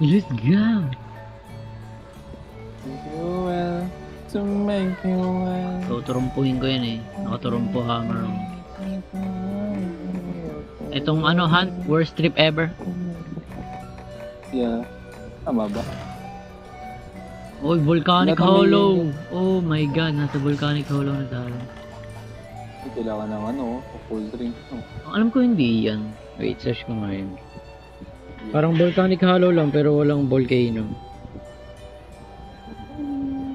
Let's go! Well, to make you well. Tuturumpuhin ko yan eh. Nakaturumpo hammer. Itong ano, Hunt, worst trip ever. Yeah. Tama ba? Oh, Volcanic Wala kami- Hollow! Oh my god, nasa Volcanic Hollow na tayo. Hindi kailangan ng ano, cold drink. No? Alam ko hindi yan. Wait, search ko nga yun. Parang Volcanic Hollow lang pero walang volcano.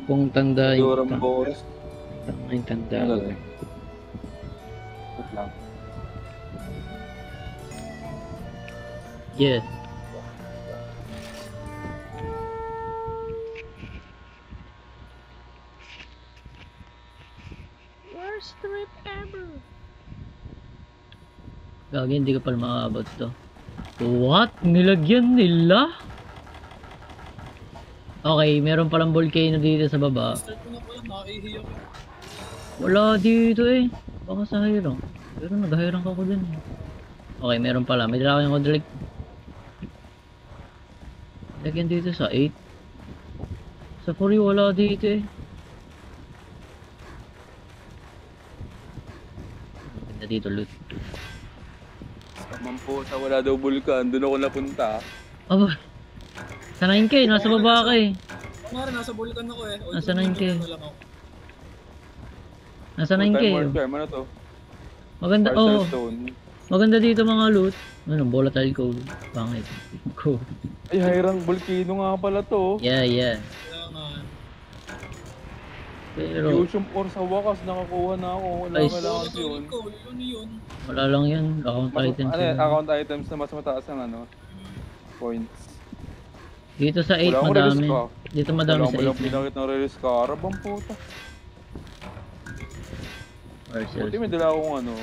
Kung tanda Durham yung Boris. tanda Ano ko. lang? Wait lang. Yeah. Worst trip ever. Gagi, hindi ko pala makaabot to. What? Nilagyan nila? Okay, meron palang volcano dito sa baba. Start ko na pala, nakaihi ako. Wala dito eh. Baka sa hirang. Pero naghahirang ako dun eh. Okay, meron pala. May dala ko yung kodrik. Lagyan dito sa 8. Sa 4 wala dito eh. Ganda dito loot. Mampusa, wala daw bulkan. Doon ako napunta. Aba. Sa 9K, nasa baba ka eh. Ako nga rin, nasa Vulcan ako eh. Nasa 9K. Na lang ako. Nasa 9K. More time, ano to? Maganda, Parcel oh. stone. Maganda dito mga loot. Ano, volatile code. Pangit. Code. Ay, Hairang Volcano nga pala to. Yeah, yeah. Kaya nga. Pero, Fusion ore sa wakas, nakakuha na ako. Wala Ay, kailangan yun. Yun. wala lang yan. Account Mas, items. ano, yan. account items na mas mataas ang ano, points. Dito sa 8 Wala akong madami. release ka. Dito madami Wala sa akong 8. pinakit ng release ka. Arabang puta. Parcels. Buti may dala akong ano.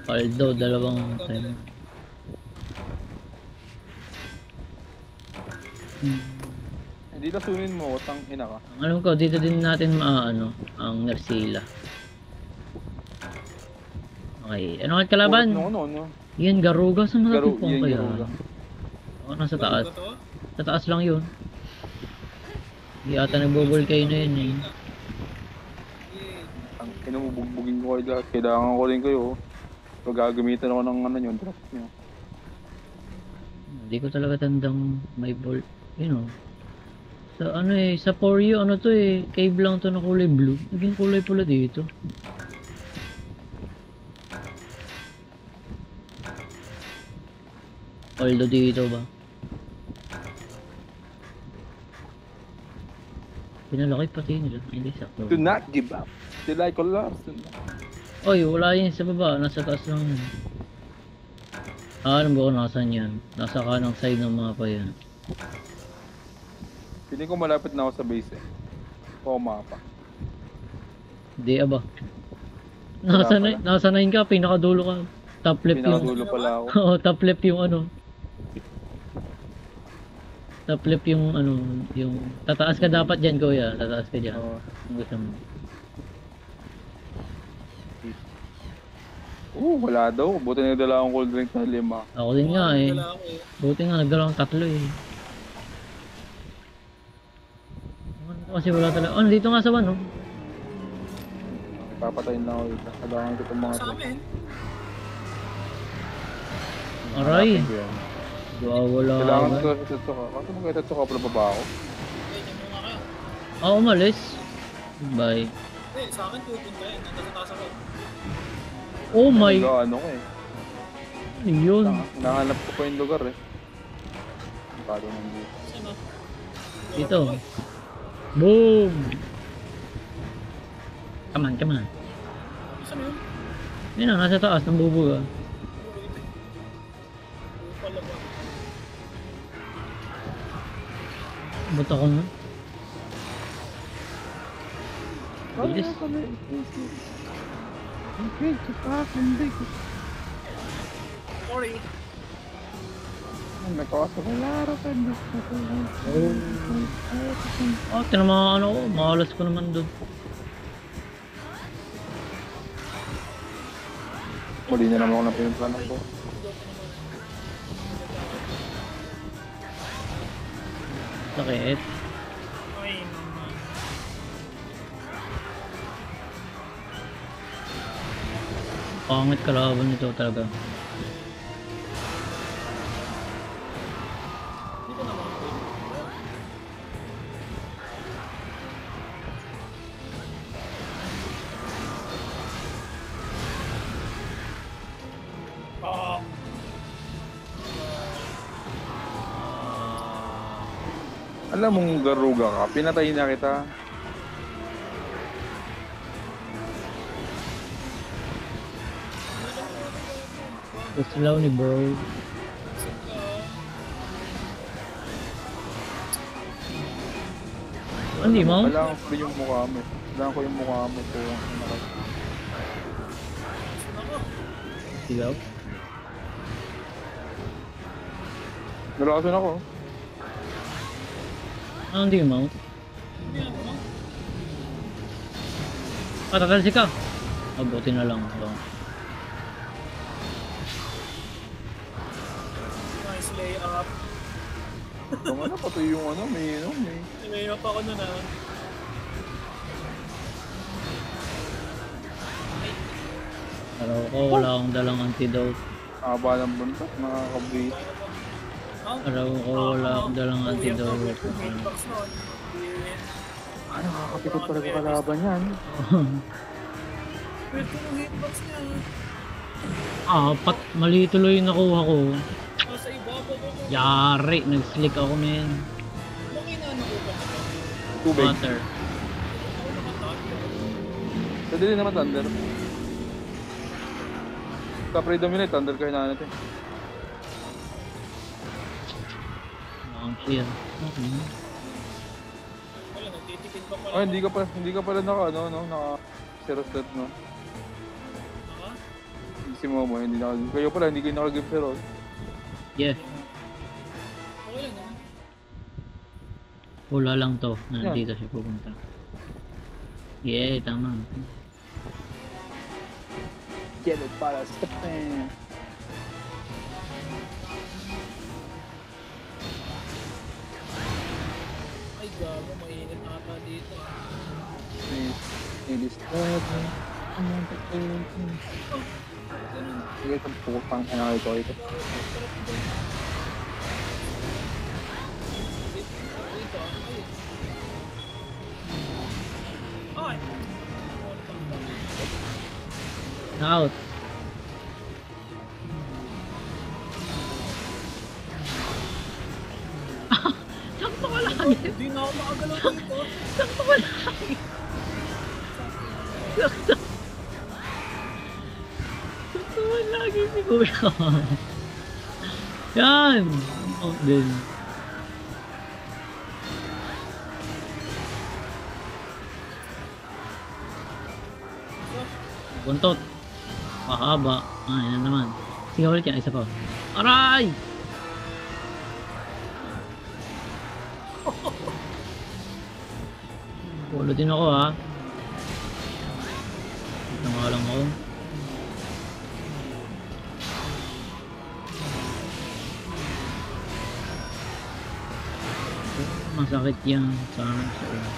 Although, dalawang time. Hindi tasunin mo, tang ina ka. Ang alam ko, dito din natin maaano ang Nersila. Okay, ano ang kalaban? Ano? Yan, Garuga. Saan Garu- matutupong yan, kaya? Garuga. Oo, nasa taas. Ito? Sa taas lang yun. Hindi ata nagbo-volcano yun eh. Ang kinamubugin ko kayo lahat. Kailangan ko rin kayo. Pag gagamitan ako ng ano nyo, drop nyo. Hindi ko talaga tandang may ball. You know. Sa ano eh, sa Porio, ano to eh, cave lang to na kulay blue. Naging kulay pula dito. Although dito ba? Pinalaki pati nila. Hindi sakto. Do not give up. Sila ay collapse. Oy, wala yun sa baba. Nasa taas lang yun. Ah, alam ko kung nasan yan. Nasa kanang side ng mapa yan. Piling ko malapit na ako sa base eh. O mapa. Hindi aba. Wala pala. Nasa 9 ka, pinakadulo ka. Top left yung... Pinakadulo pala ako. Oo, top left yung ano. Top left yung ano, yung... Tataas ka dapat dyan, kuya. Tataas ka dyan. Oo. Kung gusto mo. Wala daw. Buti na dala akong cold drink na 5. Ako din nga eh. Wala ako eh. Buti nga, nagdala akong 3 eh. Kasi wala talaga. Oh, dito nga sa one, oh. Papatayin na ako dito. Kailangan ko itong mga Sa amin. Aray. Hanapin ko yan. Wala. Kailangan ko sa Tetsuka. Kasi mag Tetsuka pala baba ako. Ayun yung mga kaya. Ah, umalis. Bye. Hindi, sa akin pupunta yan. Nandun sa taas ako. Oh my. Ano ko eh. Yun. Nahanap ko pa yung lugar eh. Palo nang dito. Saan na? Dito. Boom. Come on, come on. Saan yun? Yun na, nasa taas ng bubuga. Pala ba? Ba't ako na? Bilis. Sorry. Oh, tinamaan ano ko. Makalas ko naman doon. Muli na naman ako na pinuntahan ko. Sakit. Ay, naman. Pangit kalaban nito talaga. Hindi ko naman. Ah. Alam mong garuga ka, pinatay na kita. Gusto ni bro. Hindi mo? Kailangan ko yung mukha mo. Kailangan ko yung mukha mo. So, Sigaw? nalakasan ako. Ah, hindi mo? Hindi ano. Patatalsi ka. Buti na lang. So, Nice layup. Yung ano, pati yung ano, may ano, may... Layup ako nun ah. araw ko, wala akong dalang antidote. Haba ng buntot, nakakabit. Araw ko, wala akong dalang antidote. Hitbox nun. Ano, nakakapikot pala sa kalaban yan. Wait ko ng hitbox niya. Mali tuloy yung nakuha ko. Nasa ibabaw ko. Yari, nag-slick ako men. Bakit inaano ko ba? Tubig. Water. Ako nakatag. Pwede din naman thunder. Sa predominate, thunder kayo na natin. Ang clear. Okay. Wala, nagtitikin pa pala. Oh, hindi ka pala naka, ano, no, naka zero set, no. Ha? Si Momo, hindi naka, kayo pala, hindi kayo naka-give zero. Yeah, Okay lang naman. wala lang to. Nandito siya pupunta. Yeah, tama. Yellow para Stephen. Ay, gago, mainit ata dito. It is Stephen. Sige, sa pukang ano ito. Dito, ay. Out. Sakto ka lagi. Hindi na ako makagalaw dito. Sakto ka lagi. Sakto. Sakto ka lagi si Kuya. Yan. Out din. Buntot. Mahaba. Yan naman. Sige ulit yan. Isa pa. Aray! Pulo din ako ha. Ito nga lang ako. Masakit yan. Sana sa ulo.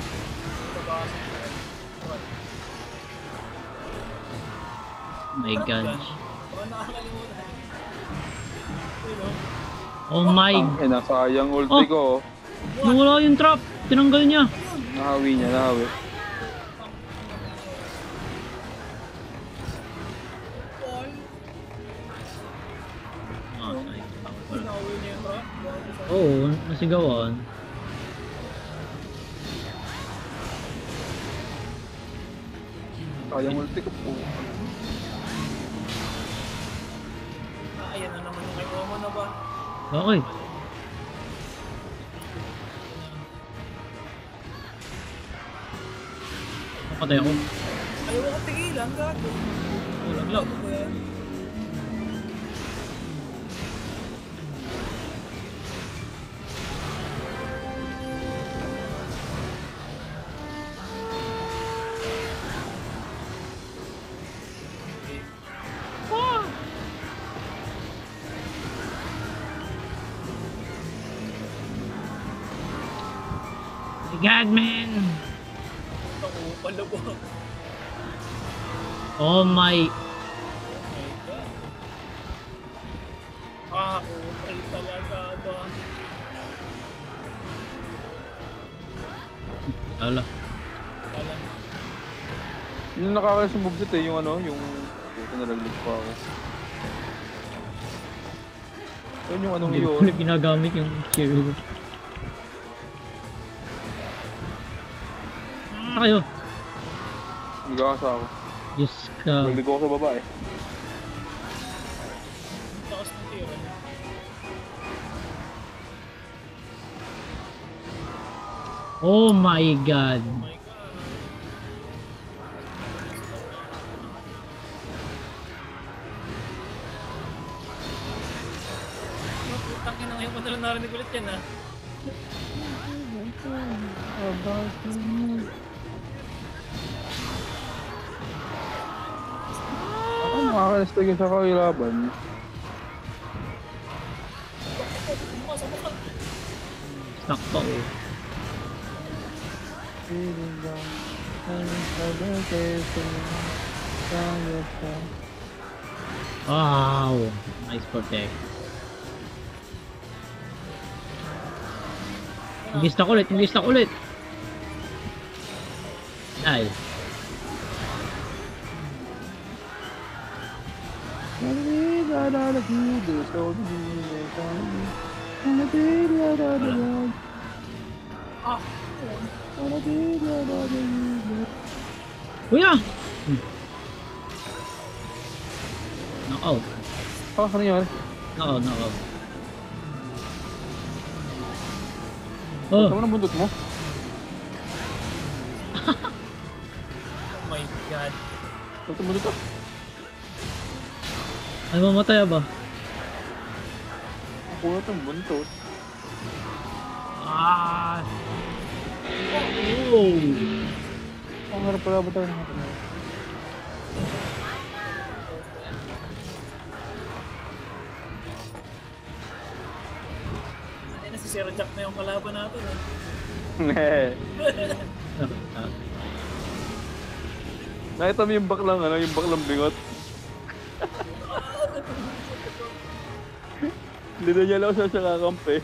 My God. Baka nakakalimutan. Ayun, oh. Oh my. Sayang ulti ko. Nawala yung trap. Tinanggal niya. Nahawi niya, nahawi. Paul, Ay. pinauwi niya yung trap. Oo, nasigawan. Sayang ulti ko po. Ayan na naman yung kay Momo na ba? Okay. Napatay ako. Ayaw ako tigilan, gago. Walang lang. Ano ba yan? My God, man! Ito ko pala ba? Oh my... My God. Kupal talaga ba? Ala. Wala. Yung nakakaya sa moveset eh, yung ano, yung... Ito nalaglag pa ako. Yun yung anong Hindi ko yun. ulit ginagamit yung shield. Ano kayo? Hindi ka kasa ako. Diyos ka. Naglig ako sa baba eh. Takas ng tira niya. Oh my God. Oh my God. Putang ina ngayon ko na lang narinig ulit yan ah. Ako makakalastig sa kakilaban. Bukas, bukas. Sakto. Wow. Nice protect. Mag-stack ulit, mag-stack ulit. Ay. Ah! Kuya! Knockout. Ah, ano yan? Knockout, knockout. Oh. Oh, Tama na bundot mo? Oh my God. Ito bundot ka? ay mamatay ba? Ang kunot ng buntot. Ah! Oh! Ang harap pala ba tayo natin? Ano na si Sir Jack na yung kalaban natin eh. Nakita mo yung baklang ano, yung baklang bingot? Hindi na niya lang siya kakampi.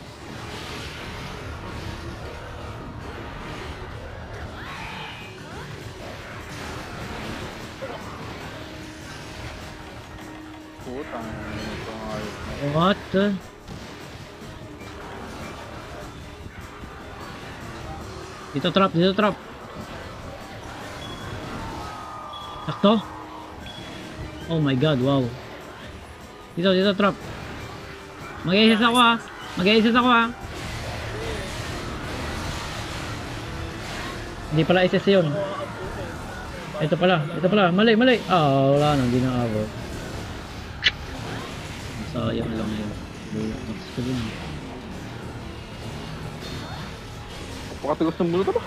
Putang ito ang ayos na. What? Dito trap, dito trap. Sakto? Oh my God, wow. Dito, dito trap. Mag-i-assist ako ha. Mag-i-assist ako ha. Hindi pala SS yun. Ito pala. Mali, mali. Ah, wala na, hindi na abot. Sayang lang yun. Gusto yun. Pakatigas ng bulot ba?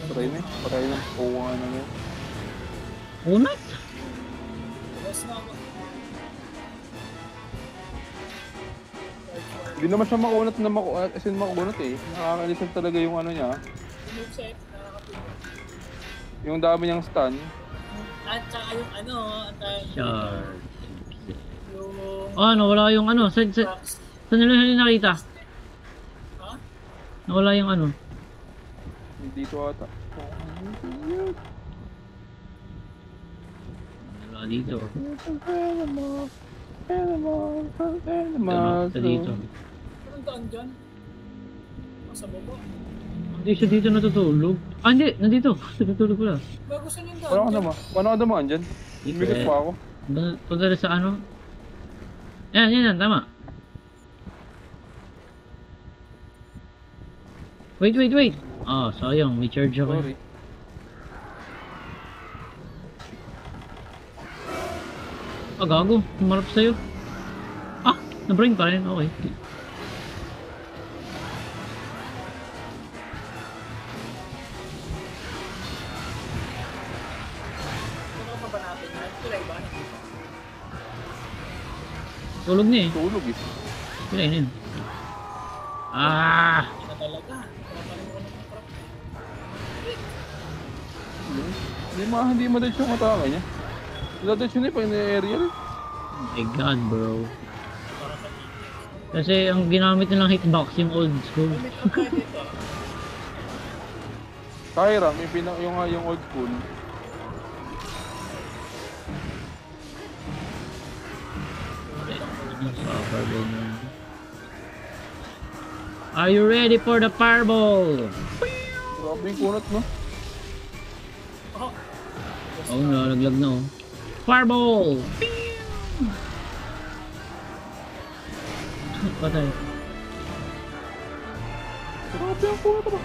Patay na. Oo nga na yun. Unat? Tapos na ako. Hindi naman siya makunat na makunat. As in makunat eh. Nakakalisan talaga yung ano niya. Move set, nakakapigil. Yung dami niyang stun. At saka yung ano, at Shard. yung... Oh, nawala yung ano. Saan nila nakita? Ha? Nawala yung ano. Dito ata. Nawala dito. Ito dito. Anong daan dyan? Nasa baba. Hindi siya dito natutulog. Ah, hindi. Nandito. Natutulog pala. Bago saan yung Wala daan ka dyan? naman. Wala ka naman dyan. Bigat pa ako. Punta rin sa ano? Yan. Tama. Wait. Ah, sayang. May charge ako. Sorry. Ah, gago. Humarap sa'yo. Ah, na-brain pa rin. Okay. Ano ka pa ba natin yan? Tulay ba? Tulog na eh. Tulog eh. Yun na yun. Ah! Yun na talaga. Papaling ko ng crop. Hindi madali yung atake niya. Dadali siya na pag na-aerial. Oh my god, bro. Para sa ticket. Kasi ang ginamit nilang hitbox yung old school. May crop tayo dito. Kyram, yung old school. Suffer din yun. Are you ready for the fireball? Grabe yung kunat, no? Oh. Oh no, naglag na oh. Fireball! Patay. Grabe yung kunat ba?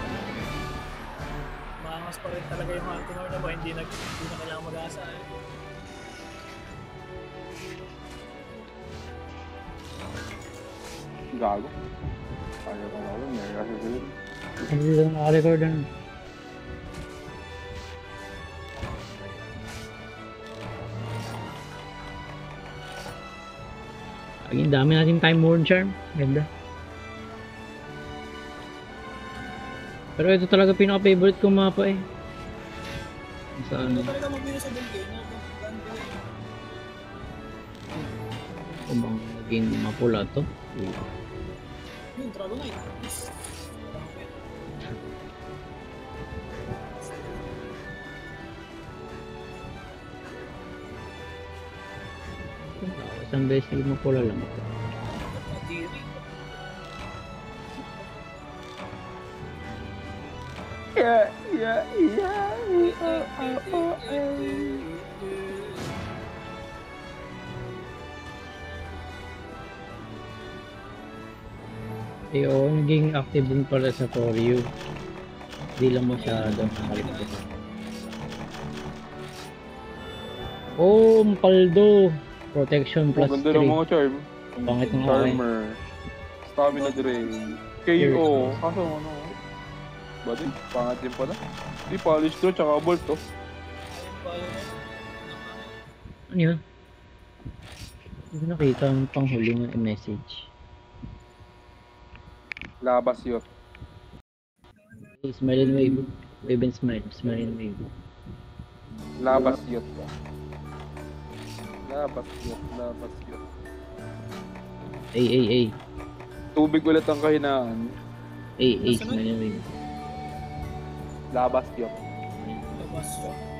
Maangas pa rin talaga yung Altinor na ba? Hindi na kailangan mag-asa eh. Gago. Ayaw ko lang, may kasi sa'yo. Hindi lang naka-record na. Ang dami natin time worn charm. Ganda. Pero ito talaga pinaka-favorite kong mapa eh. Saan? Ito talaga magbiro sa Volcano. Kung bang naging mapula to. Yun, Dragonite. Isang beses naging mapula lang ito. Kadiri. Eh oo, naging active din pala sa For You. Hindi lang masyadong nakalimutan. Oh, Paldo! Protection plus Maganda ng 3. mga charm. Pangit ng akin. Charmer. Stamina drain. KO. Kaso ano? Badi, pangat din pala. Di polish to, tsaka bolt to. Ano yun? Hindi ko nakita ang panghuling na message. Labas yun. Hey, smile and wave. Wave and smile. Smile and wave. Labas yun. Labas yun. Labas yun. Ay. Tubig ulit ang kahinaan. Ay, smile and wave. Labas yun. Labas yun.